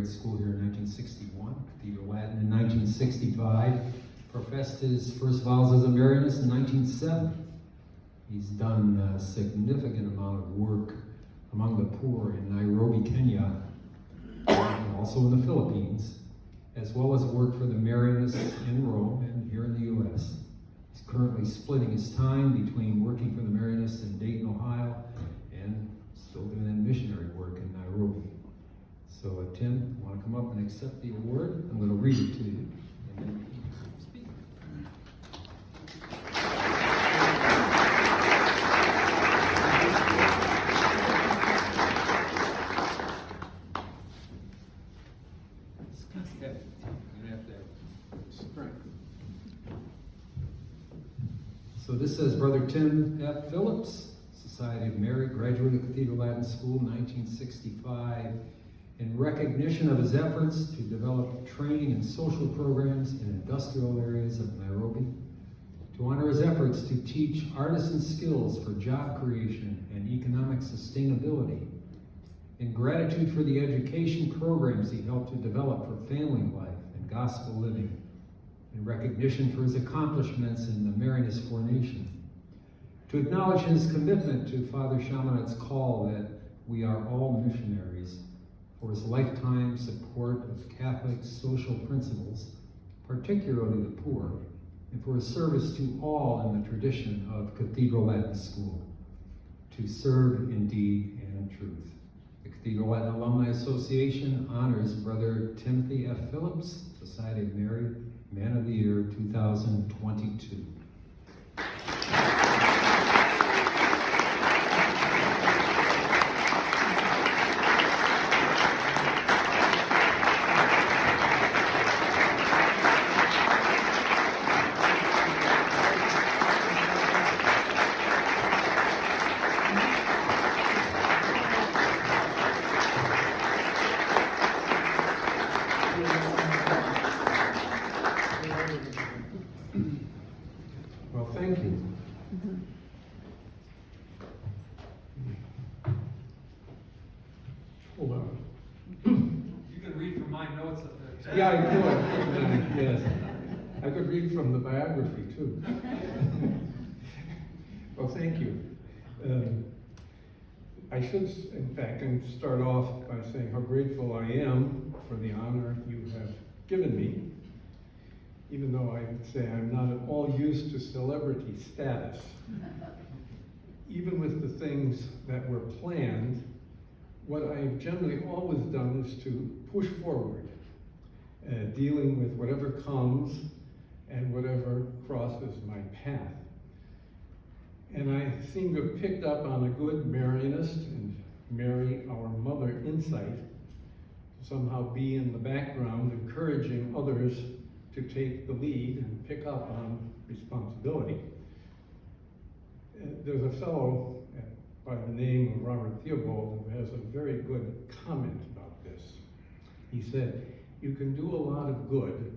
grade school here in 1961, Cathedral Latin in 1965, professed his first vows as a Marianist in 1970. He's done a significant amount of work among the poor in Nairobi, Kenya, and also in the Philippines, as well as work for the Marianists in Rome and here in the U.S. He's currently splitting his time between working for the Marianists in Dayton, Ohio, and still doing that missionary work in Nairobi. So Tim, you want to come up and accept the award? I'm going to read it to you, and then you can speak. So this says Brother Tim F. Phillips, Society of Mary, graduate of Cathedral Latin School, 1965, in recognition of his efforts to develop training and social programs in industrial areas of Nairobi, to honor his efforts to teach artisan skills for job creation and economic sustainability, in gratitude for the education programs he helped to develop for family life and gospel living, in recognition for his accomplishments in the Marianist formation, to acknowledge his commitment to Father Chaminet's call that we are all missionaries, for his lifetime support of Catholic social principles, particularly the poor, and for his service to all in the tradition of Cathedral Latin School, to serve in deed and in truth. The Cathedral Latin Alumni Association honors Brother Timothy F. Phillips, Society of Mary, Man of the Year 2022. Well, thank you. Hold on. You can read from my notes up there. Yeah, I could. Yes. I could read from the biography, too. Well, thank you. I should, in fact, start off by saying how grateful I am for the honor you have given me, even though I would say I'm not at all used to celebrity status. Even with the things that were planned, what I've generally always done is to push forward, dealing with whatever comes and whatever crosses my path. And I seem to have picked up on a good Marianist and Mary, our mother, insight, to somehow be in the background, encouraging others to take the lead and pick up on responsibility. There's a fellow by the name of Robert Theobald who has a very good comment about this. He said, "You can do a lot of good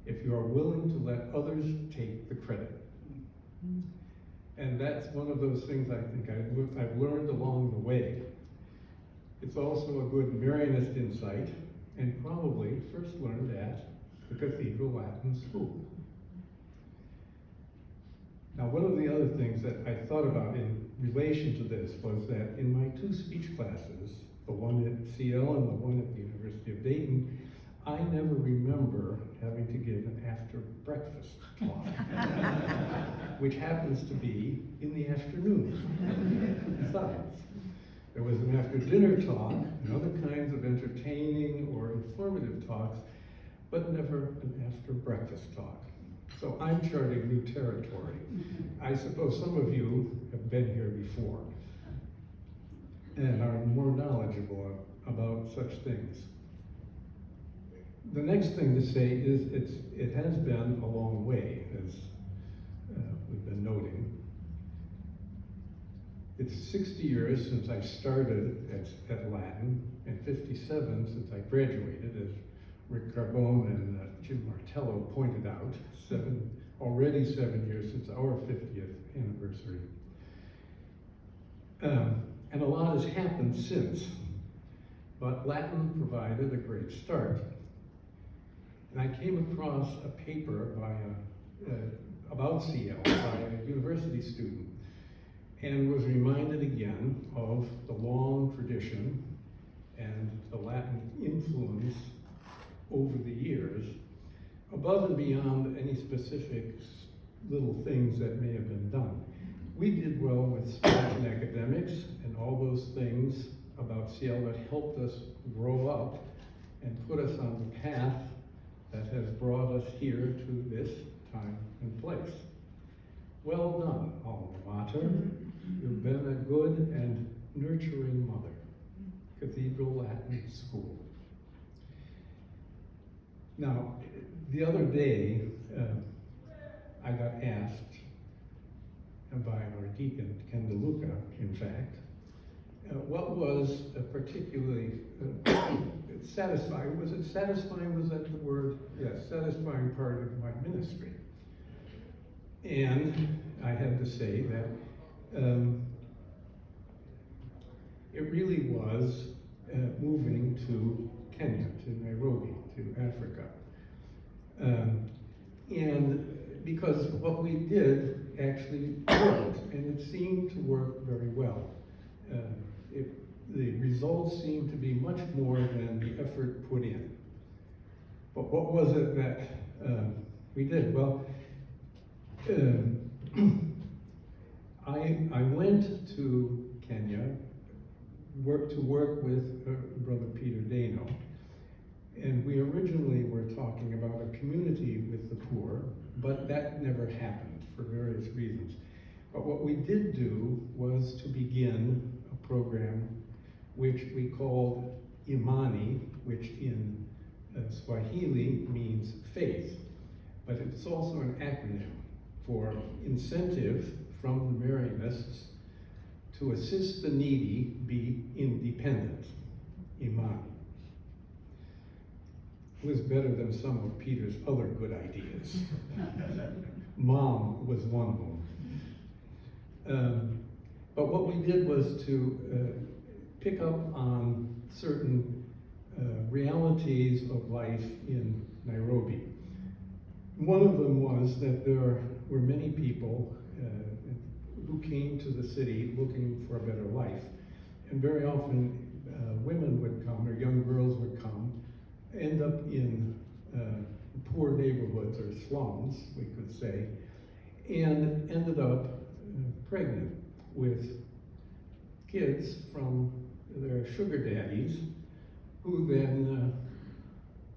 if you are willing to let others take the credit." And that's one of those things I think I've learned along the way. It's also a good Marianist insight, and probably first learned at the Cathedral Latin School. Now, one of the other things that I thought about in relation to this was that in my two speech classes, the one at CL and the one at the University of Dayton, I never remember having to give an after breakfast talk, which happens to be in the afternoon. Besides, there was an after dinner talk and other kinds of entertaining or informative talks, but never an after breakfast talk. So I'm charting new territory. I suppose some of you have been here before and are more knowledgeable about such things. The next thing to say is it has been a long way, as we've been noting. It's 60 years since I started at Latin, and 57 since I graduated, as Rick Carbone and Jim Martello pointed out. Already 7 years since our 50th anniversary. And a lot has happened since. but Latin provided a great start. And I came across a paper about CL by a university student, and was reminded again of the long tradition and the Latin influence over the years, above and beyond any specific little things that may have been done. We did well with sports and academics and all those things about CL that helped us grow up and put us on the path that has brought us here to this time and place. Well done, alma mater. You've been a good and nurturing mother. Cathedral Latin School. Now, the other day, I got asked by our deacon, Ken DeLuca, in fact, what was particularly satisfying, was it satisfying, was that the word? Yes, satisfying part of my ministry. And I had to say that it really was moving to Kenya, to Nairobi, to Africa. And because what we did actually worked, and it seemed to work very well. The results seemed to be much more than the effort put in. But what was it that we did? Well, I went to Kenya to work with Brother Peter Dano. And we originally were talking about a community with the poor, but that never happened for various reasons. But what we did do was to begin a program which we called Imani, which in Swahili means faith, but it's also an acronym for incentive from the Marianists to assist the needy be independent, Imani. It was better than some of Peter's other good ideas. Mom was one of them. But what we did was to pick up on certain realities of life in Nairobi. One of them was that there were many people who came to the city looking for a better life. And very often women would come, or young girls would come, end up in poor neighborhoods or slums, we could say, and ended up pregnant with kids from their sugar daddies, who then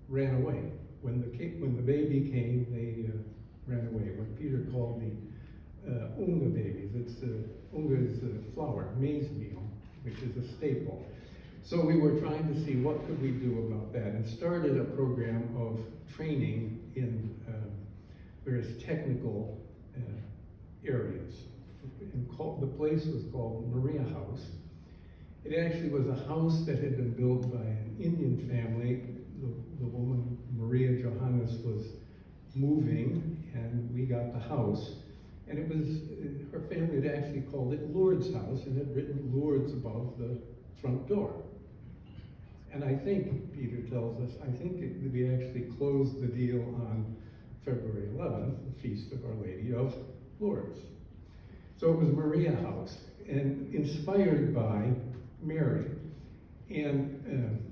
ran away. When the baby came, they ran away. What Peter called the unga babies. Unga is a flour, maize meal, which is a staple. So we were trying to see what could we do about that, and started a program of training in various technical areas. The place was called Maria House. It actually was a house that had been built by an Indian family. The woman, Maria Johannes, was moving, and we got the house. And it was, her family had actually called it Lourdes House, and had written Lourdes above the front door. And I think, Peter tells us, I think we actually closed the deal on February 11th, the Feast of Our Lady of Lourdes. So it was Maria House, and inspired by Mary. And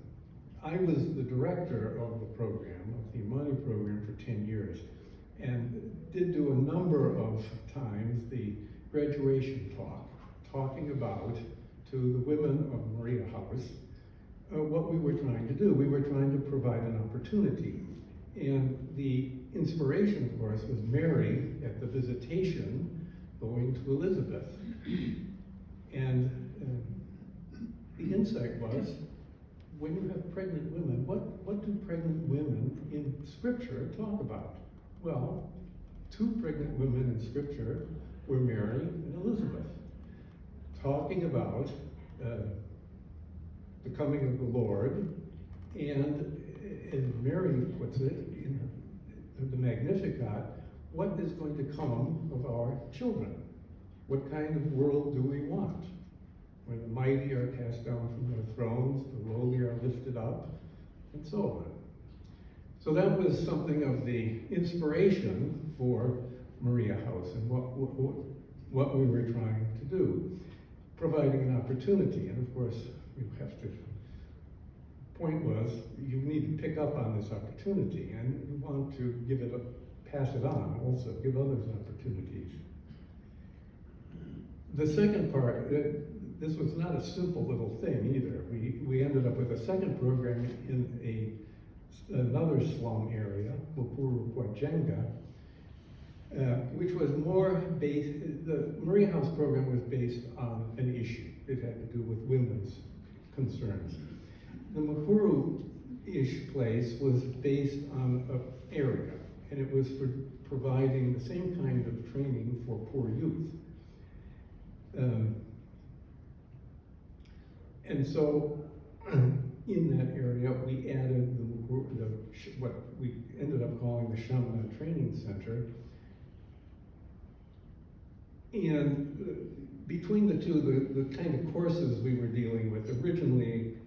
I was the director of the program, of the Imani program, for 10 years, and did do a number of times the graduation talk, talking about to the women of Maria House what we were trying to do. We were trying to provide an opportunity. And the inspiration, of course, was Mary at the visitation going to Elizabeth. And the insight was, when you have pregnant women, what do pregnant women in Scripture talk about? Well, two pregnant women in Scripture were Mary and Elizabeth, talking about the coming of the Lord, and as Mary puts it in the Magnificat, what is going to come of our children? What kind of world do we want? where the mighty are cast down from their thrones, the lowly are lifted up, and so on. So that was something of the inspiration for Maria House and what we were trying to do, providing an opportunity. And of course, you have to, point was, you need to pick up on this opportunity, and you want to give it pass it on also, give others opportunities. The second part, this was not a simple little thing either. We ended up with a second program in another slum area, Mukuru Kwajenga, which was more based, the Maria House program was based on an issue. It had to do with women's concerns. The Mukuru-ish place was based on an area, and it was for providing the same kind of training for poor youth. And so in that area, we added what we ended up calling the Shaman Training Center. And between the two, the kind of courses we were dealing with, originally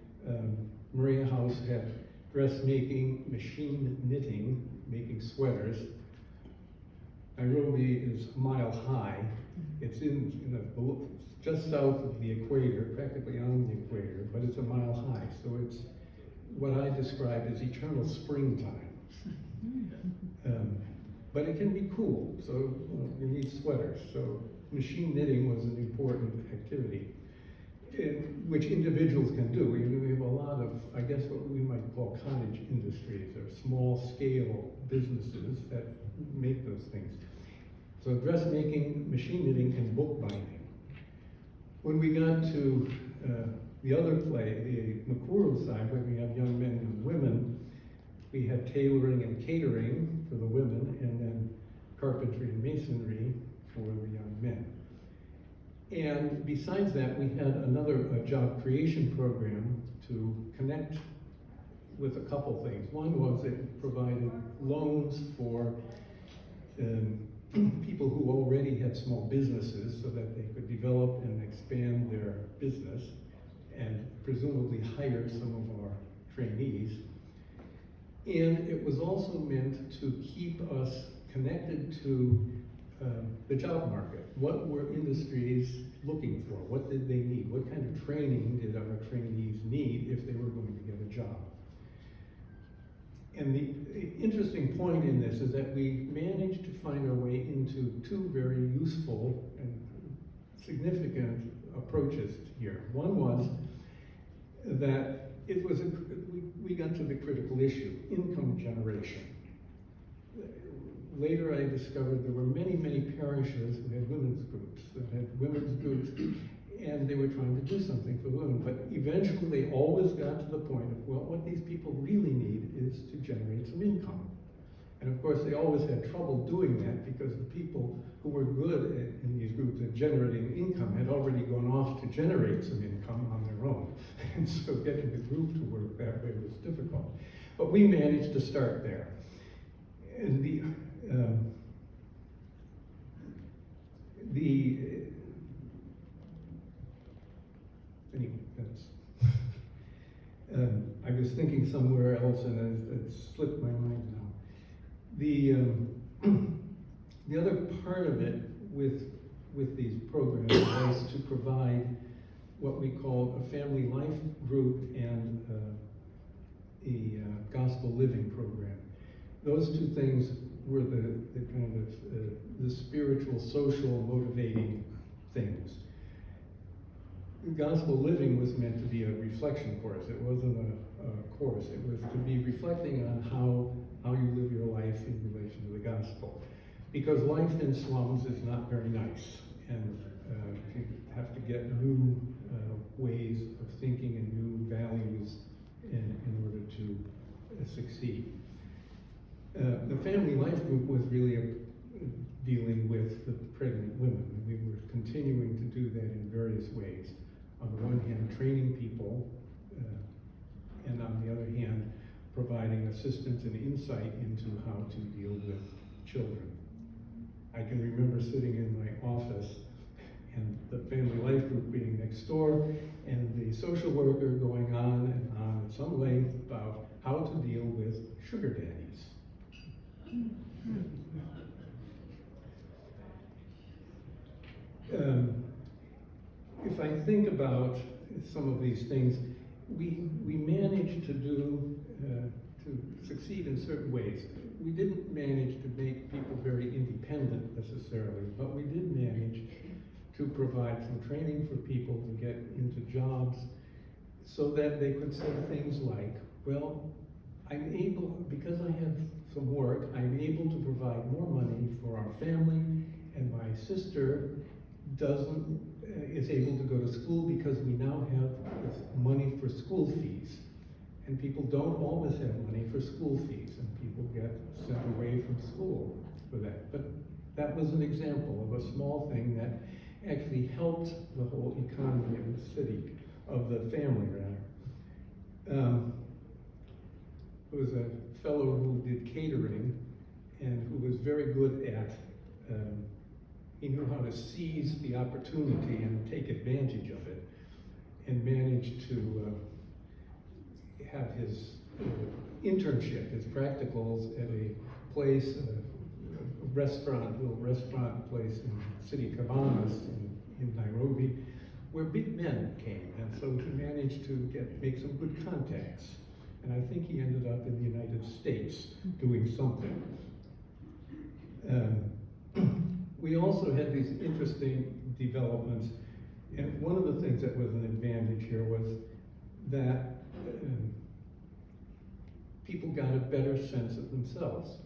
Maria House had dressmaking, machine knitting, making sweaters. Nairobi is a mile high. It's just south of the equator, practically on the equator, but it's a mile high. So it's what I describe as eternal springtime. But it can be cool, so you need sweaters. So machine knitting was an important activity, which individuals can do. We have a lot of, I guess, what we might call cottage industries, or small-scale businesses that make those things. So dressmaking, machine knitting, and bookbinding. When we got to the other play, the Mukuru side, where we have young men and women, we had tailoring and catering for the women, and then carpentry and masonry for the young men. And besides that, we had another job creation program to connect with a couple things. One was it provided loans for people who already had small businesses so that they could develop and expand their business and presumably hire some of our trainees. And it was also meant to keep us connected to the job market. What were industries looking for? What did they need? What kind of training did our trainees need if they were going to get a job? And the interesting point in this is that we managed to find our way into two very useful and significant approaches here. One was that it was we got to the critical issue, income generation. Later I discovered there were many, many parishes who had women's groups, and they were trying to do something for women. But eventually they always got to the point of, well, what these people really need is to generate some income. And of course they always had trouble doing that because the people who were good in these groups at generating income had already gone off to generate some income on their own. And so getting the group to work that way was difficult. But we managed to start there. And anyway, that's, I was thinking somewhere else and it slipped my mind now. The other part of it with these programs was to provide what we called a family life group and a gospel living program. Those two things were the kind of the spiritual, social, motivating things. Gospel living was meant to be a reflection course. It wasn't a course. It was to be reflecting on how you live your life in relation to the gospel. Because life in slums is not very nice, and you have to get new ways of thinking and new values in order to succeed. The family life group was really dealing with the pregnant women. We were continuing to do that in various ways. On the one hand, training people, and on the other hand, providing assistance and insight into how to deal with children. I can remember sitting in my office and the family life group being next door, and the social worker going on and on at some length about how to deal with sugar daddies. If I think about some of these things, we managed to to succeed in certain ways. We didn't manage to make people very independent necessarily, but we did manage to provide some training for people to get into jobs so that they could say things like, well, I'm able, because I have some work, I'm able to provide more money for our family, and my sister is able to go to school because we now have this money for school fees. And people don't always have money for school fees, and people get sent away from school for that. But that was an example of a small thing that actually helped the whole economy of the city, of the family rather. There was a fellow who did catering and who was very good at, he knew how to seize the opportunity and take advantage of it, and managed to have his internship, his practicals at a place, a little restaurant place in the city of Cabanas in Nairobi, where big men came, and so he managed to make some good contacts. And I think he ended up in the United States doing something. We also had these interesting developments, and one of the things that was an advantage here was that people got a better sense of themselves.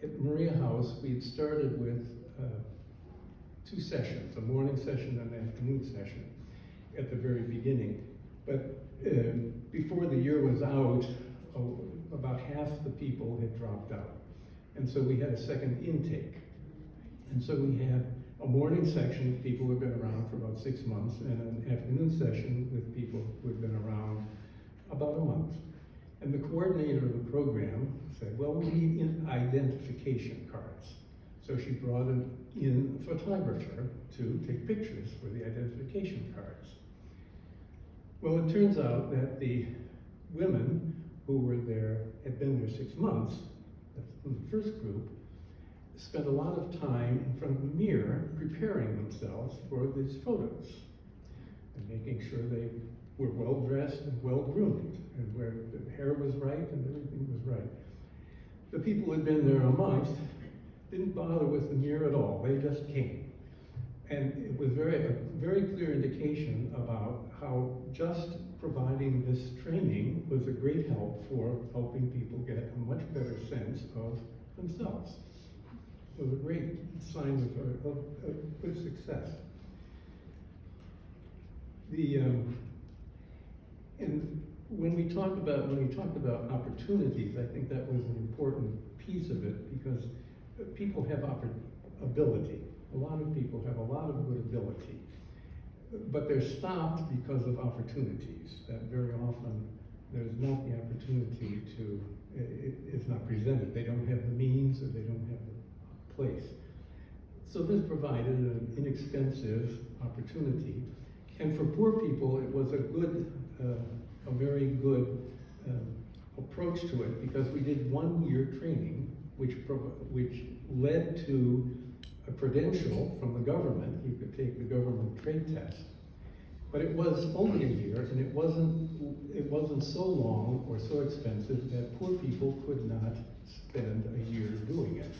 At Maria House, we had started with 2 sessions, a morning session and an afternoon session at the very beginning. But before the year was out, about half the people had dropped out. And so we had a second intake. And so we had a morning section with people who had been around for about 6 months, and an afternoon session with people who had been around about a month. And the coordinator of the program said, well, we need identification cards. So she brought in a photographer to take pictures for the identification cards. Well, it turns out that the women who were there, had been there 6 months, that's in the first group, spent a lot of time in front of the mirror preparing themselves for these photos and making sure they were well dressed and well groomed, and where the hair was right and everything was right. The people who had been there a month didn't bother with the mirror at all. They just came. And it was a very clear indication about how just providing this training was a great help for helping people get a much better sense of themselves. It was a great sign of good success. And when we talked about opportunities, I think that was an important piece of it, because people have ability. A lot of people have a lot of good ability, but they're stopped because of opportunities. That very often there's not the opportunity it's not presented. They don't have the means, or they don't have the place. So this provided an inexpensive opportunity. And for poor people, it was a very good approach to it, because we did 1 year training, which led to a credential from the government. You could take the government trade test. But it was only a year, and it wasn't so long or so expensive that poor people could not spend a year doing it.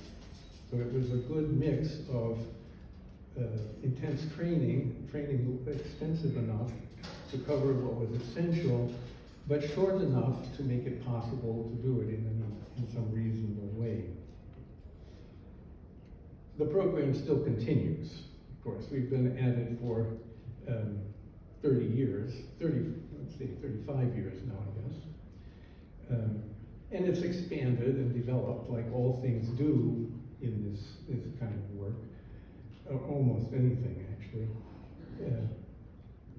So it was a good mix of intense training expensive enough to cover what was essential, but short enough to make it possible to do it in some reasonable way. The program still continues, of course. We've been at it for 30 years, 35 years now, I guess. And it's expanded and developed like all things do in this kind of work, almost anything actually.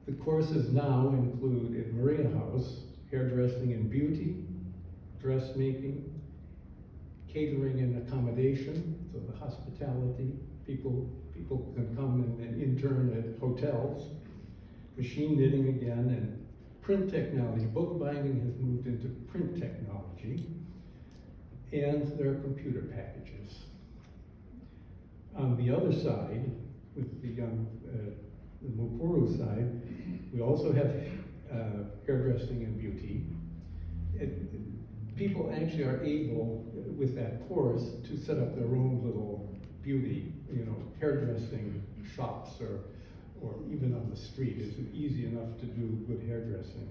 The courses now include at Maria House, hairdressing and beauty, dressmaking, catering and accommodation, so the hospitality, people people can come and intern at hotels, machine knitting again, and print technology. Bookbinding has moved into print technology, and there are computer packages. On the other side, with the Mukuru side, we also have hairdressing and beauty. People actually are able, with that course, to set up their own little beauty, hairdressing shops, or even on the street. It's easy enough to do good hairdressing.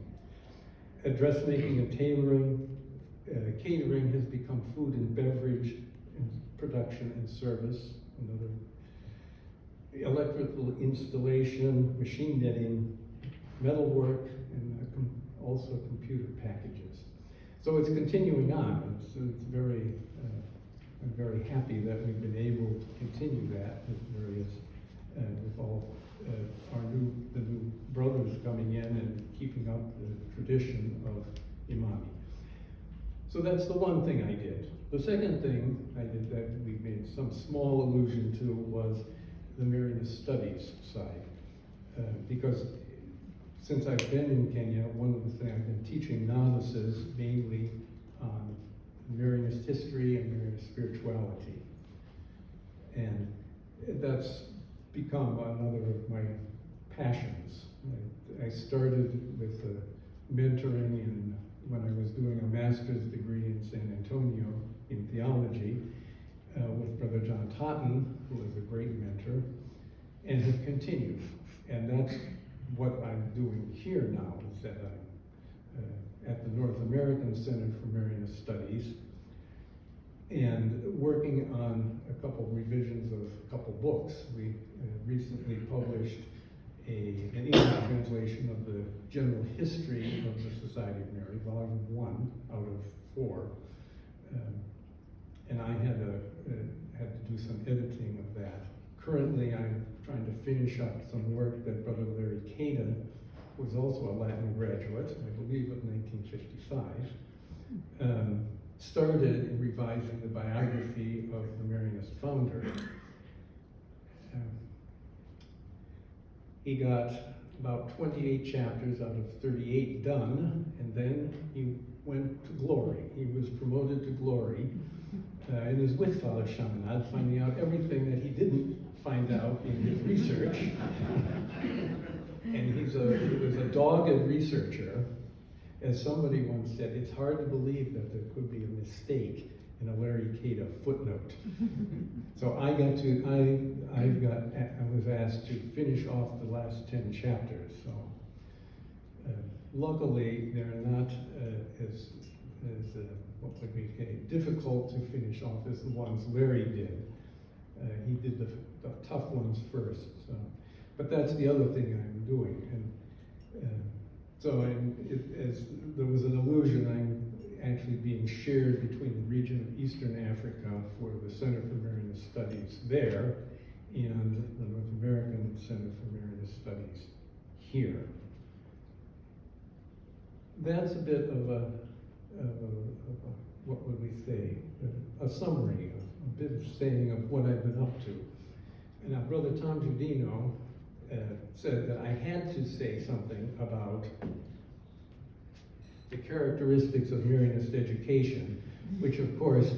Dressmaking and tailoring, catering has become food and beverage and production and service. Another electrical installation, machine knitting, metalwork, and also computer packages. So it's continuing on. It's very, I'm very happy that we've been able to continue that with various, with all the new brothers coming in and keeping up the tradition of Imani. So that's the one thing I did. The second thing I did that we made some small allusion to was the Marianist Studies side. Because since I've been in Kenya, one of the things I've been teaching novices mainly on Marianist history and Marianist spirituality. And that's become another of my passions. I started with mentoring when I was doing a master's degree in San Antonio in theology with Brother John Totten, who was a great mentor, and have continued. And that's what I'm doing here now, is that I'm at the North American Center for Marianist Studies and working on a couple revisions of a couple books. We recently published an English translation of the General History of the Society of Mary, Volume 1 out of 4. And I had to do some editing of that. Currently, I'm trying to finish up some work that Brother Larry Cada, who was also a Latin graduate, I believe of 1955, started in revising the biography of the Marianist founder. He got about 28 chapters out of 38 done, and then he went to glory. He was promoted to glory and is with Father Chaminade, finding out everything that he didn't find out in his research. And he was a dogged researcher. As somebody once said, it's hard to believe that there could be a mistake in a Larry Cada footnote. So I was asked to finish off the last 10 chapters. So luckily, they're not as what would we say, difficult to finish off as the ones Larry did. He did the tough ones first. So, but that's the other thing I'm doing. And as there was an illusion, I'm actually being shared between the region of Eastern Africa for the Center for Marianist Studies there and the North American Center for Marianist Studies here. That's a bit of what would we say, a summary, a bit of saying of what I've been up to. And now Brother Tom Giudino said that I had to say something about the characteristics of Marianist education, which of course,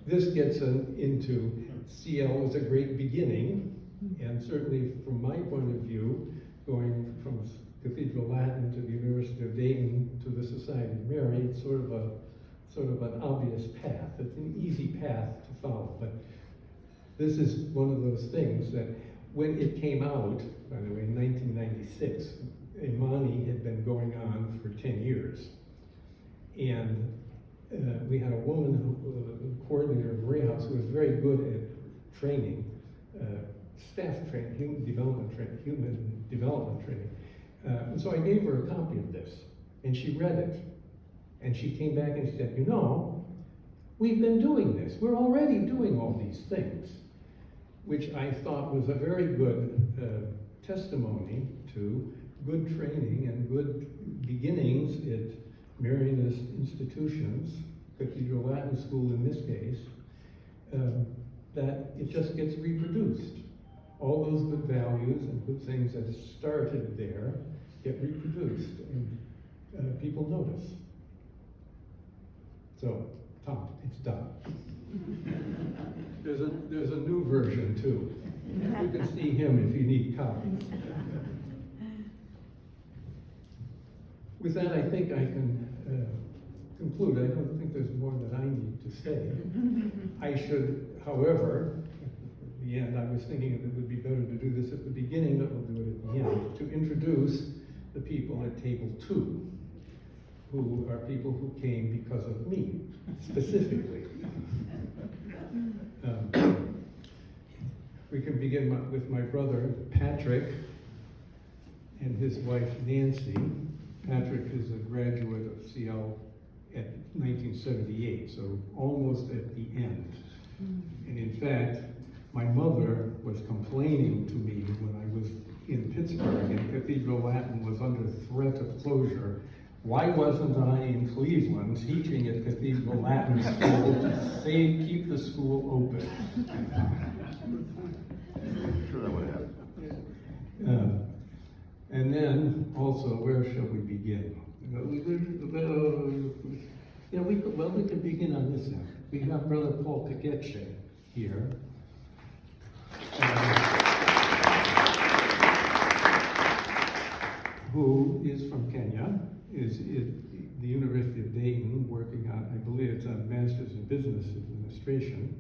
this gets into CL as a great beginning, and certainly from my point of view, going from Cathedral Latin to the University of Dayton to the Society of Mary, it's sort of an obvious path. It's an easy path to follow, but this is one of those things that when it came out, by the way, in 1996, Imani had been going on for 10 years. And we had a woman who coordinator of Maria House, who was very good at training, staff training, human development training. And so I gave her a copy of this, and she read it. And she came back and said, you know, we've been doing this. We're already doing all these things, which I thought was a very good testimony to good training and good beginnings at Marianist institutions, Cathedral Latin School in this case, that it just gets reproduced. all those good values and good things that started there get reproduced, and people notice. So, Tom, it's done. There's a new version too. You can see him if you need copies. With that, I think I can conclude. I don't think there's more that I need to say. I should, however, at the end, I was thinking it would be better to do this at the beginning, but we'll do it at the end, to introduce the people at table 2, who are people who came because of me, specifically. We can begin with my brother, Patrick, and his wife, Nancy. Patrick is a graduate of CL at 1978, so almost at the end. And in fact, my mother was complaining to me when I was in Pittsburgh and Cathedral Latin was under threat of closure. Why wasn't I in Cleveland teaching at Cathedral Latin School to keep the school open? Sure that would have happened. And then also, where shall we begin? We can begin on this end. We have Brother Paul Kageche here. Who is from Kenya, is at the University of Dayton working on, I believe it's a Master's in Business Administration.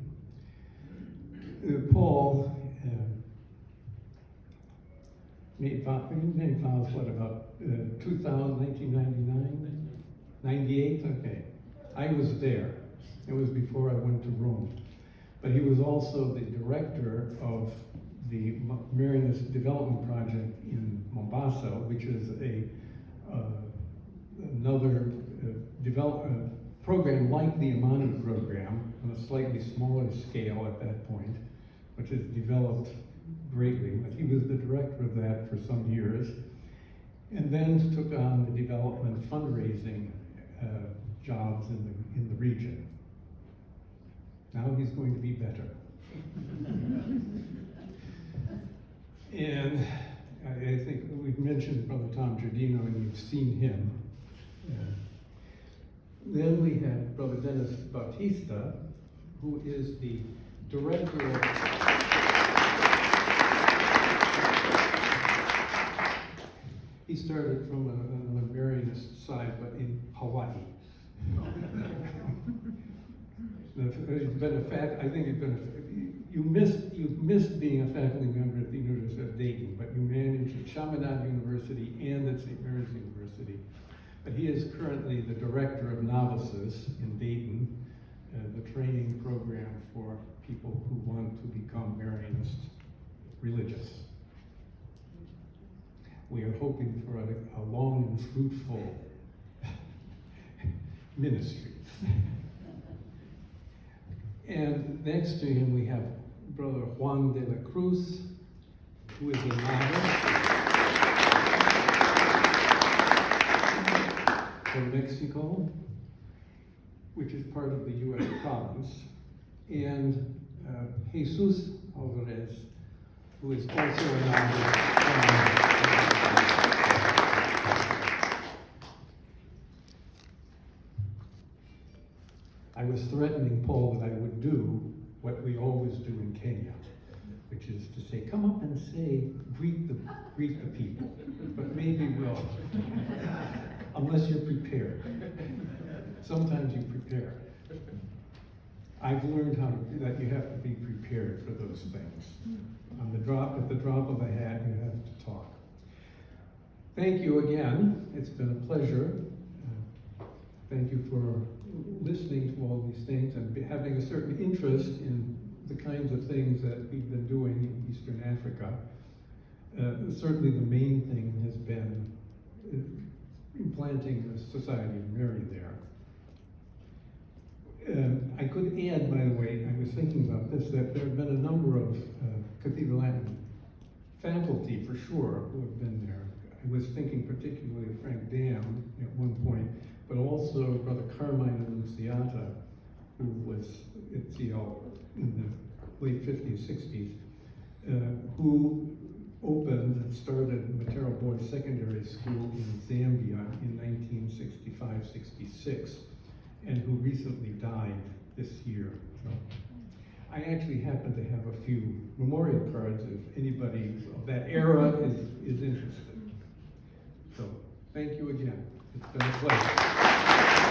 Paul made vows, what, about 1999? 98? Okay. I was there. It was before I went to Rome. But he was also the director of the Marianist Development Project in Mombasa, which is another program like the Amani program on a slightly smaller scale at that point, which has developed greatly. But he was the director of that for some years, and then took on the development fundraising jobs in the region. Now he's going to be better. And I think we've mentioned Brother Tom Giardino, and you've seen him. Then we have Brother Dennis Bautista, who is the director of... He started from an Marianist side, but in Hawaii. He's been a I think you've been you've missed being a faculty member at the University of Dayton, but you manage at Chaminade University and at St. Mary's University. But he is currently the director of novices in Dayton, the training program for people who want to become Marianist religious. We are hoping for a long and fruitful ministry. And next to him we have Brother Juan de la Cruz, who is a novice from Mexico, which is part of the U.S. province, and Jesus Alvarez, who is also a novice. I was threatening Paul that I would do what we always do in Kenya, which is to say, come up and say, greet the people. But maybe we'll, unless you're prepared. Sometimes you prepare. I've learned that you have to be prepared for those things. At the drop of a hat, you have to talk. Thank you again. It's been a pleasure. Thank you for listening to all these things and having a certain interest in the kinds of things that we've been doing in Eastern Africa. Certainly the main thing has been implanting the Society of Mary there. I could add, by the way, I was thinking about this, that there have been a number of Cathedral Latin faculty, for sure, who have been there. I was thinking particularly of Frank Dam at one point, but also Brother Carmine Annunziata, who was at CL in the late 50s, 60s. who opened and started Matero Boys Secondary School in Zambia in 1965-66, and who recently died this year. So I actually happen to have a few memorial cards if anybody of that era is interested. So thank you again. It's been a pleasure.